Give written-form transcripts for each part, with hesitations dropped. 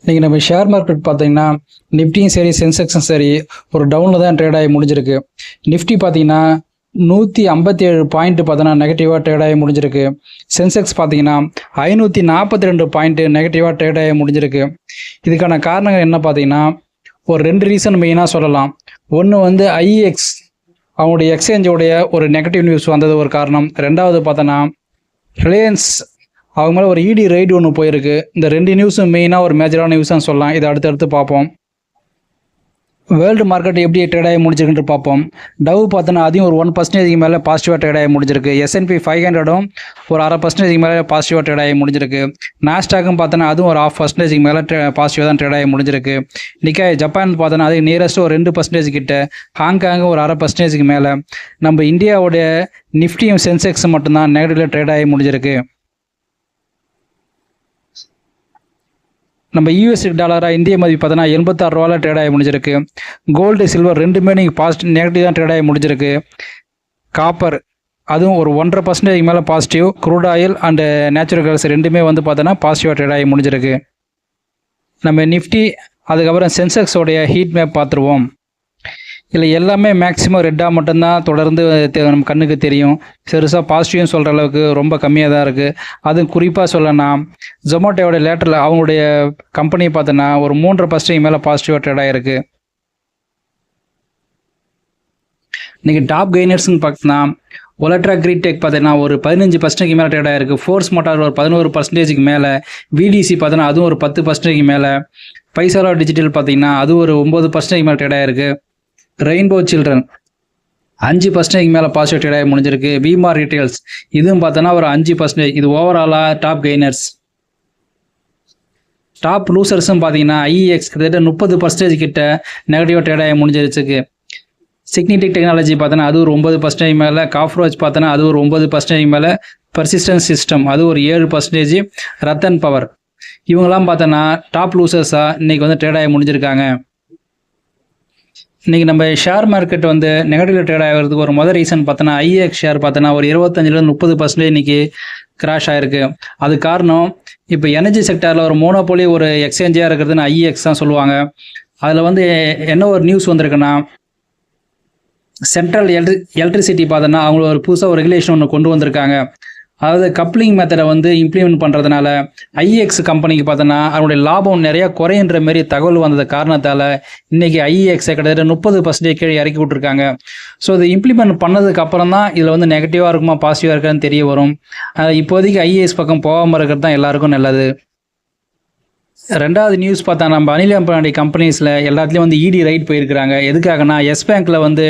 இன்றைக்கி நம்ம share market பார்த்தீங்கன்னா நிஃப்டியும் சரி சென்செக்ஸும் சரி ஒரு டவுனில் தான் ட்ரேட் ஆகி முடிஞ்சிருக்கு. நிஃப்டி பார்த்தீங்கன்னா 157 பாயிண்ட் பார்த்தோன்னா நெகட்டிவாக ட்ரேட் ஆகி முடிஞ்சிருக்கு. சென்செக்ஸ் பார்த்தீங்கன்னா 542 பாயிண்ட் நெகட்டிவாக ட்ரேட் ஆகி முடிஞ்சிருக்கு. இதுக்கான காரணங்கள் என்ன பார்த்தீங்கன்னா ஒரு 2 ரீசன் மெயினாக சொல்லலாம். ஒன்று வந்து ஐஎக்ஸ் அவங்களுடைய எக்ஸ்சேஞ்சோடைய ஒரு நெகட்டிவ் நியூஸ் வந்தது ஒரு காரணம். ரெண்டாவது பார்த்தோன்னா ரிலையன்ஸ் அவங்க மேலே ஒரு இடி ரைடு ஒன்று போயிருக்கு. இந்த 2 நியூஸும் மெயினாக ஒரு மேஜரான நியூஸாக சொல்லலாம். இதை அடுத்தடுத்து பார்ப்போம். வேர்ல்டு மார்க்கெட் எப்படி ட்ரேட் ஆகி முடிஞ்சிருக்குன்னு பார்ப்போம். டவ் பார்த்தோன்னா அதையும் ஒரு 1% மேலே பாசிட்டிவாக ட்ரேட் ஆகி முடிஞ்சிருக்கு. S&P 500ம் ஒரு 0.5% மேலே பாசிட்டிவாக ட்ரேட் ஆகி முடிஞ்சிருக்கு. நாஸ்டாக்கும் பார்த்தோன்னா அதுவும் ஒரு 0.5% மேலே பாசிட்டிவாக தான் ட்ரேட் ஆகி முடிஞ்சிருக்கு. நிக்காய் ஜப்பான் பார்த்தோன்னா அது நியரஸ்ட் ஒரு 2% கிட்ட, ஹாங்காங் ஒரு 0.5% மேலே. நம்ம இந்தியாவுடைய நிஃப்டியும் சென்செக்ஸும் மட்டும்தான் நெகட்டிவில் ட்ரேட் ஆகி முடிஞ்சிருக்கு. நம்ம யூஎஸ் டாலராக இந்திய மதிப்பு பார்த்தோன்னா 86 ரூபாவில் ட்ரேட் ஆகி முடிஞ்சிருக்கு. கோல்டு சில்வர் ரெண்டுமே நீங்கள் பாசிட்டிவ் நெகட்டிவ் தான் ட்ரேட் ஆகி முடிஞ்சிருக்கு. காப்பர் அதுவும் ஒரு 1.5% மேலே positive. Crude oil and natural gas ரெண்டுமே வந்து பார்த்தோன்னா பாசிட்டிவாக ட்ரேட் ஆகி முடிஞ்சிருக்கு. நம்ம நிஃப்டி அதுக்கப்புறம் சென்செக்ஸோடைய ஹீட் மேப் பார்த்துருவோம். இல்லை எல்லாமே மேக்ஸிமம் ரெட்டாக மட்டும்தான் தொடர்ந்து நம்ம கண்ணுக்கு தெரியும். பெருசாக பாசிட்டிவ்னு சொல்கிற அளவுக்கு ரொம்ப கம்மியாக தான் இருக்குது. அதுவும் குறிப்பாக சொல்லணும்னா ஜொமேட்டோட லேட்டரில் அவங்களுடைய கம்பெனி பார்த்தோன்னா ஒரு 3% மேலே பாசிட்டிவாக ட்ரேட் ஆகிருக்கு. இன்றைக்கி டாப் கெய்னர்ஸ்னு பார்த்தோன்னா ஒலட்ரா கிரீடெக் பார்த்தீங்கன்னா ஒரு 15% மேலே ட்ரேட் ஆகிருக்கு. ஃபோர்ஸ் மோட்டார் ஒரு 11% மேலே. விடிசி பார்த்தோன்னா அதுவும் ஒரு 10% மேலே. பைசாலா டிஜிட்டல் பார்த்தீங்கன்னா அது ஒரு 9% மேலே ட்ரேட் ஆகிருக்கு. ரெயின்போ சில்ட்ரன் 5% மேலே பாசிட்டிவ் ட்ரேட் ஆகி முடிஞ்சிருக்கு. விமார் ரீட்டைல்ஸ் இதுவும் பார்த்தோன்னா ஒரு 5%. இது ஓவராலாக டாப் கெய்னர்ஸ். டாப் லூசர்ஸும் பார்த்தீங்கன்னா ஐஎக்ஸ் கிட்டத்தட்ட 30% கிட்ட நெகட்டிவாக ட்ரேட் ஆகி முடிஞ்சிருச்சுக்கு. சிக்னிடிக் டெக்னாலஜி பார்த்தோன்னா அது ஒரு 9% மேலே. காஃப்ரோச் பார்த்தோன்னா அது ஒரு 9% மேலே. பர்சிஸ்டன்ஸ் சிஸ்டம் அது ஒரு 7%. ரத்தன் பவர் இவங்கெல்லாம் பார்த்தோன்னா டாப் லூசர்ஸாக இன்றைக்கி வந்து ட்ரேட் ஆகி முடிஞ்சிருக்காங்க. இன்றைக்கி நம்ம ஷேர் மார்க்கெட் வந்து நெகட்டிவ் ட்ரேட் ஆகிறதுக்கு ஒரு மொதல் ரீசன் பார்த்தோன்னா ஐஎக்ஸ் ஷேர் பார்த்தோன்னா ஒரு 25-30% இன்றைக்கி கிராஷ் ஆகிருக்கு. அது காரணம் இப்போ எனர்ஜி செக்டாரில் ஒரு மோனோபோலி ஒரு எக்ஸ்சேஞ்சாக இருக்கிறதுன்னு ஐஎக்ஸ் தான் சொல்லுவாங்க. அதில் வந்து என்ன ஒரு நியூஸ் வந்திருக்குன்னா சென்ட்ரல் எலக்ட்ரிசிட்டி பார்த்தோன்னா அவங்கள ஒரு புதுசாக ஒரு ரெகுலேஷன் ஒன்று கொண்டு வந்திருக்காங்க. அதாவது கப்ளிங் மெத்தடை வந்து இம்ப்ளிமெண்ட் பண்ணுறதுனால ஐஎக்ஸ் கம்பெனிக்கு பார்த்தோன்னா அவனுடைய லாபம் நிறையா குறையின்ற மாரி தகவல் வந்தது காரணத்தால் இன்றைக்கி ஐஎக்ஸை கிட்டத்தட்ட 30% கீழே இறக்கி விட்ருக்காங்க. ஸோ இது இம்ப்ளிமெண்ட் பண்ணதுக்கு அப்புறம் தான் இதில் வந்து நெகட்டிவாக இருக்குமா பாசிட்டிவாக இருக்கான்னு தெரிய வரும். இப்போதைக்கு ஐஏஎஸ் பக்கம் போகாமல் இருக்கிறது தான் எல்லாருக்கும் நல்லது. ரெண்டாவது நியூஸ் பார்த்தா நம்ம அனில் அம்பானி கம்பெனிஸில் எல்லாத்துலேயும் வந்து இடி ரைட் போயிருக்கிறாங்க. எதுக்காகனா எஸ் பேங்க்கில் வந்து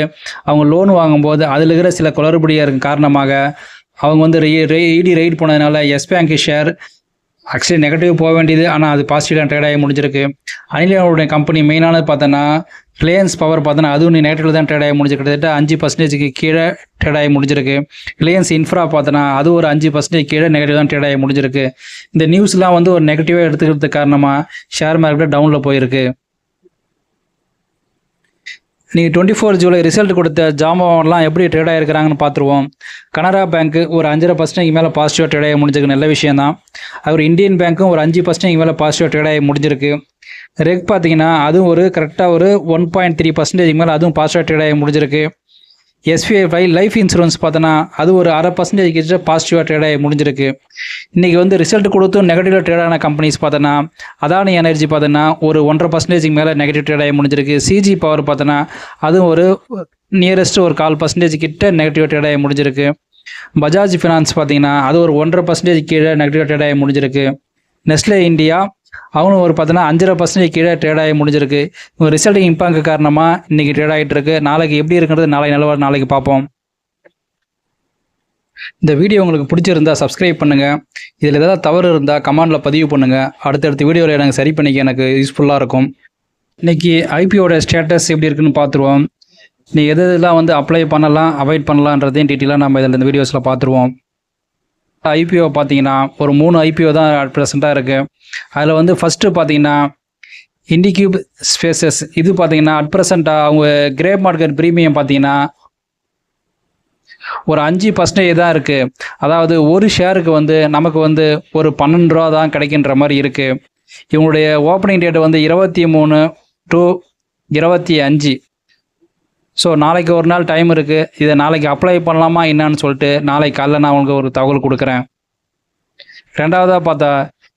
அவங்க லோன் வாங்கும்போது அதில் இருக்கிற சில குளறுபடியாக காரணமாக அவங்க வந்து இடி ரைட் போனதுனால Yes Bank share actually negative போக வேண்டியது, ஆனால் அது பாசிட்டிவாக ட்ரேட் ஆகி முடிஞ்சிருக்கு. அனிலோடைய கம்பெனி மெயினானது பார்த்தோன்னா ரிலையன்ஸ் பவர் பார்த்தோன்னா அதுவும் நெகட்டிவ் தான் ட்ரேட் ஆகி முடிஞ்சிருக்கு. கிட்டத்தட்ட 5% கீழே ட்ரேட் ஆகி முடிஞ்சிருக்கு. ரிலையன்ஸ் இன்ஃப்ரா பார்த்தோன்னா அது ஒரு 5% கீழே நெகட்டிவ் தான் ட்ரேட் ஆகி முடிஞ்சிருக்கு. இந்த நியூஸ்லாம் வந்து ஒரு நெகட்டிவாக எடுத்துக்கிறதுக்கு காரணமாக ஷேர் மார்க்கெட் டவுனில் போயிருக்கு. நீங்கள் 24 ஜூலை ரிசல்ட் கொடுத்த ஜாமான்லாம் எப்படி ட்ரேட் ஆகிருக்கிறாங்கன்னு பார்த்துருவோம். கனரா பேங்க்கு ஒரு 5.5% மேலே பாசிட்டிவாக ட்ரேட் ஆகி முடிஞ்சிருக்கு, நல்ல விஷயம் தான். அவர் இந்தியன் பேங்க்கும் ஒரு 5% மேலே பாசிட்டிவாக ட்ரேட் ஆகி முடிஞ்சிருக்கு. ரெக் பார்த்தீங்கன்னா அதுவும் ஒரு கரெக்டாக ஒரு 1.3% மேலே அதுவும் பாசிட்டிவாக ட்ரேட் ஆகி முடிஞ்சிருக்கு. SBI லைஃப் இன்சூரன்ஸ் பார்த்தோன்னா அது ஒரு 0.5% கிட்ட பாசிட்டிவாக ட்ரேட் ஆகி முடிஞ்சிருக்கு. இன்றைக்கி வந்து ரிசல்ட் கொடுத்தும் நெகட்டிவாக ட்ரேட் ஆன கம்பெனிஸ் பார்த்தோன்னா அதானி எனர்ஜி பார்த்தோன்னா ஒரு 1.5% மேலே நெகட்டிவ் ட்ரேட் ஆகி முடிஞ்சிருக்கு. சிஜி பவர் பார்த்தோன்னா அதுவும் ஒரு நியரஸ்ட் ஒரு 0.25% கிட்ட நெகட்டிவ் ட்ரேட் ஆகி முடிஞ்சிருக்கு. பஜாஜ் ஃபினான்ஸ் பார்த்தீங்கன்னா அது ஒரு 1.5% கீழே நெகட்டிவ் ட்ரேட் ஆகி முடிஞ்சிருக்கு. நெஸ்லே இந்தியா அவனும் ஒரு பார்த்தோன்னா 5.5% கீழே ட்ரேட் ஆகி முடிஞ்சிருக்கு. இவங்க ரிசல்ட் இம்பாக்ட் காரணமாக இன்றைக்கி ட்ரேட் ஆகிட்டு இருக்கு. நாளைக்கு எப்படி இருக்கிறது நாளைக்கு பார்ப்போம். இந்த வீடியோ உங்களுக்கு பிடிச்சிருந்தா சப்ஸ்கிரைப் பண்ணுங்கள். இதில் ஏதாவது தவறு இருந்தால் கமெண்டில் பதிவு பண்ணுங்கள். அடுத்தடுத்த வீடியோவில் எனக்கு சரி பண்ணிக்க எனக்கு யூஸ்ஃபுல்லாக இருக்கும். இன்றைக்கி ஐபிஓட ஸ்டேட்டஸ் எப்படி இருக்குன்னு பார்த்துருவோம். நீ எதெல்லாம் வந்து அப்ளை பண்ணலாம் அவாய்ட் பண்ணலான்றதையும் டீட்டெயிலாக நம்ம இதில் இந்த வீடியோஸில் பார்த்துருவோம். ஐபிஓ பார்த்தீங்கன்னா ஒரு 3 ஐபிஓ தான் ப்ரெசென்ட்டாக இருக்குது. அதில் வந்து ஃபஸ்ட்டு பார்த்தீங்கன்னா இண்டிக்யூப் ஸ்பேசஸ் இது பார்த்தீங்கன்னா அட் ப்ரெசென்ட்டாக அவங்க கிரே மார்க்கெட் ப்ரீமியம் பார்த்தீங்கன்னா ஒரு 5% தான் இருக்குது. அதாவது ஒரு ஷேருக்கு வந்து நமக்கு வந்து ஒரு 12 ரூபா தான் கிடைக்கின்ற மாதிரி இருக்குது. இவங்களுடைய ஓப்பனிங் டேட் வந்து 23 to 25. ஸோ நாளைக்கு ஒரு நாள் டைம் இருக்குது. இதை நாளைக்கு அப்ளை பண்ணலாமா என்னன்னு சொல்லிட்டு நாளைக்கு காலைல நான் உங்களுக்கு ஒரு தகவல் கொடுக்குறேன். ரெண்டாவதாக பார்த்தா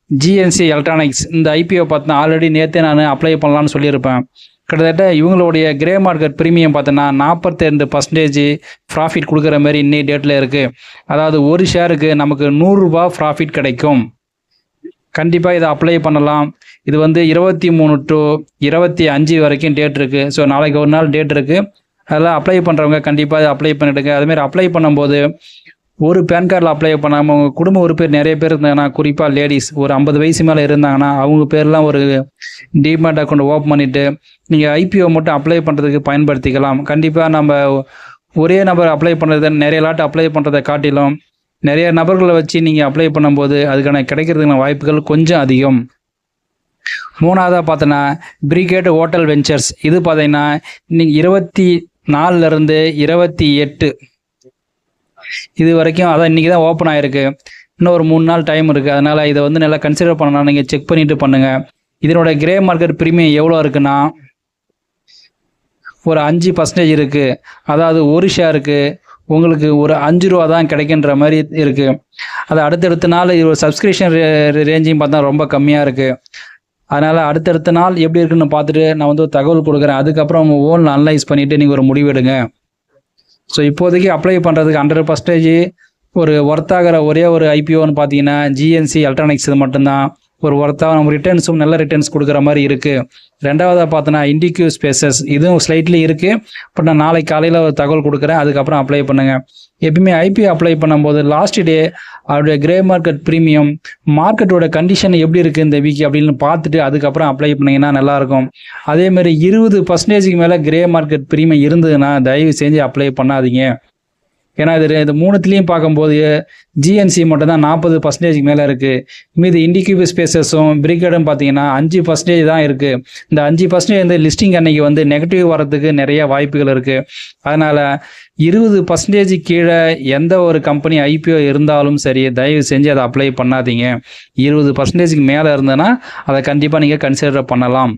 ஜிஎன்சி எலக்ட்ரானிக்ஸ் இந்த ஐபிஓ பார்த்தா ஆல்ரெடி நேற்றே நான் அப்ளை பண்ணலான்னு சொல்லியிருப்பேன். கிட்டத்தட்ட இவங்களுடைய கிரே மார்க்கெட் ப்ரீமியம் பார்த்தோன்னா 42% ப்ராஃபிட் கொடுக்குற மாதிரி இன்னைக்கு டேட்டில் இருக்குது. அதாவது ஒரு ஷேருக்கு நமக்கு 100 ரூபா ப்ராஃபிட் கிடைக்கும். கண்டிப்பாக இதை அப்ளை பண்ணலாம். இது வந்து 23 to 25 வரைக்கும் டேட் இருக்குது. ஸோ நாளைக்கு ஒரு நாள் டேட் இருக்குது. அதெல்லாம் அப்ளை பண்ணுறவங்க கண்டிப்பாக இதை அப்ளை பண்ணிவிடுங்க. அதுமாரி அப்ளை பண்ணும்போது ஒரு பேன் கார்டில் அப்ளை பண்ணாமல் உங்கள் குடும்ப உறுப்பினர் நிறைய பேர் இருந்தாங்கன்னா, குறிப்பாக லேடிஸ் ஒரு 50 வயசு மேலே இருந்தாங்கன்னா அவங்க பேர்லாம் ஒரு டிமேட் அக்கௌண்ட் ஓப்பன் பண்ணிவிட்டு நீங்கள் ஐபிஓ மட்டும் அப்ளை பண்ணுறதுக்கு பயன்படுத்திக்கலாம். கண்டிப்பாக நம்ம ஒரே நபர் அப்ளை பண்ணுறத நிறைய லாட் அப்ளை பண்ணுறதை காட்டிலும் நிறைய நபர்களை வச்சு நீங்கள் அப்ளை பண்ணும்போது அதுக்கான கிடைக்கிறதுக்கான வாய்ப்புகள் கொஞ்சம் அதிகம். மூணாவதாக பார்த்தோன்னா பிரிகேட் ஹோட்டல் வெஞ்சர்ஸ். இது பார்த்தீங்கன்னா இன்னைக்கு 24 28 இது வரைக்கும், அதான் இன்றைக்கி தான் ஓப்பன் ஆகிருக்கு. இன்னும் ஒரு 3 நாள் டைம் இருக்குது. அதனால் இதை வந்து நல்லா கன்சிடர் பண்ணலாம். நீங்கள் செக் பண்ணிவிட்டு பண்ணுங்கள். இதனோட கிரே மார்க்கெட் ப்ரீமியம் எவ்வளோ இருக்குன்னா ஒரு 5% இருக்குது. அதாவது ஒரு ஷேருக்கு உங்களுக்கு ஒரு 5 ரூபா தான் கிடைக்கின்ற மாதிரி இருக்குது. அது அடுத்தடுத்த நாள் இது ஒரு சப்ஸ்கிரிப்ஷன் ரேஞ்சையும் பார்த்தா ரொம்ப கம்மியாக இருக்குது. அதனால் அடுத்தடுத்த நாள் எப்படி இருக்குன்னு பார்த்துட்டு நான் வந்து ஒரு தகவல் கொடுக்குறேன். அதுக்கப்புறம் உங்கள் ஓன் அனலைஸ் பண்ணிவிட்டு நீங்கள் ஒரு முடிவெடுங்க. ஸோ இப்போதைக்கு அப்ளை பண்ணுறதுக்கு 100% ஒரு ஒர்த்தாகிற ஒரே ஒரு ஐபிஓன்னு பார்த்தீங்கன்னா ஜிஎன்சி எலக்ட்ரானிக்ஸ் இது மட்டும்தான். ஒரு ஒர்த்தாக நம்ம ரிட்டர்ன்ஸும் நல்ல ரிட்டர்ன்ஸ் கொடுக்குற மாதிரி இருக்குது. ரெண்டாவதாக பார்த்தோன்னா இண்டிக்யூ ஸ்பேசஸ் இதுவும் ஸ்லைட்லி இருக்குது. பட் நான் நாளைக்கு காலையில் ஒரு தகவல் கொடுக்குறேன். அதுக்கப்புறம் அப்ளை பண்ணுங்கள். எப்பயுமே ஐபிஓ அப்ளை பண்ணும்போது லாஸ்ட் டே அவருடைய கிரே மார்க்கெட் ப்ரீமியம் மார்க்கெட்டோட கண்டிஷன் எப்படி இருக்குது இந்த வீக் அப்படின்னு பார்த்துட்டு அதுக்கப்புறம் அப்ளை பண்ணிங்கன்னா நல்லாயிருக்கும். அதேமாதிரி 20%க்கு மேலே கிரே மார்க்கெட் ப்ரீமியம் இருந்ததுன்னா தயவு செஞ்சு அப்ளை பண்ணாதீங்க. ஏன்னா இது மூணுத்துலேயும் பார்க்கும்போது ஜிஎன்சி மட்டும் தான் 40%க்கு மேலே இருக்குது. மீது இண்டிகியூ ஸ்பேசஸும் பிரிகேடும் பார்த்தீங்கன்னா 5% தான் இருக்குது. இந்த 5% வந்து லிஸ்டிங் அன்னைக்கு வந்து நெகட்டிவ் வரதுக்கு நிறைய வாய்ப்புகள் இருக்குது. அதனால் 20% கீழே எந்த ஒரு கம்பெனி ஐபிஓ இருந்தாலும் சரி தயவு செஞ்சு அதை அப்ளை பண்ணாதீங்க. 20%க்கு மேலே இருந்ததுன்னா அதை கண்டிப்பாக நீங்கள் கன்சிடர் பண்ணலாம்.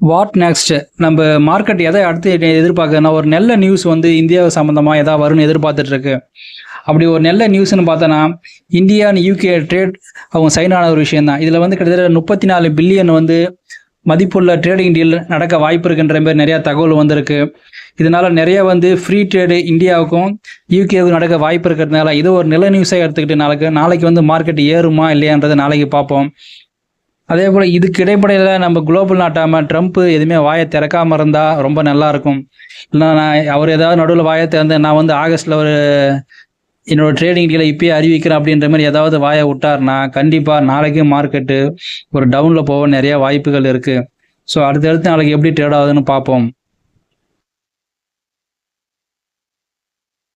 What next? நம்ம மார்க்கெட் எதை அடுத்து எதிர்பார்க்குதுன்னா ஒரு நல்ல நியூஸ் வந்து இந்தியா சம்மந்தமாக எதாவது வரும்னு எதிர்பார்த்துட்ருக்கு. அப்படி ஒரு நல்ல நியூஸ்ன்னு பார்த்தோன்னா இந்தியா அண்ட் யூகே ட்ரேட் அவங்க சைன் ஆன ஒரு விஷயம் தான். இதில் வந்து கிட்டத்தட்ட 34 பில்லியன் வந்து மதிப்புள்ள ட்ரேடிங் டீல் நடக்க வாய்ப்பு இருக்குன்ற மாதிரி நிறையா தகவல் வந்திருக்கு. இதனால் நிறைய வந்து ஃப்ரீ ட்ரேடு இந்தியாவுக்கும் யூகேவுக்கும் நடக்க வாய்ப்பு இருக்கிறதுனால இது ஒரு நல்ல நியூஸாக எடுத்துக்கிட்டு நாளைக்கு வந்து மார்க்கெட் ஏறுமா இல்லையான்றதை நாளைக்கு பார்ப்போம். அதே போல் இதுக்கு இடைப்படையில் நம்ம குளோபல் நாட்டாமல் ட்ரம்ப் எதுவுமே வாயை திறக்காமல் இருந்தால் ரொம்ப நல்லாயிருக்கும். இல்லைனா நான் அவர் ஏதாவது நடுவில் வாயை திறந்து நான் வந்து ஆகஸ்ட்டில் ஒரு என்னோடய ட்ரேடிங் டீலை இப்போயே அறிவிக்கிறேன் அப்படின்ற மாதிரி ஏதாவது வாயை விட்டார்னா கண்டிப்பாக நாளைக்கு மார்க்கெட்டு ஒரு டவுனில் போக நிறையா வாய்ப்புகள் இருக்குது. ஸோ அடுத்தடுத்து நாளைக்கு எப்படி ட்ரேட் ஆகுதுன்னு பார்ப்போம்.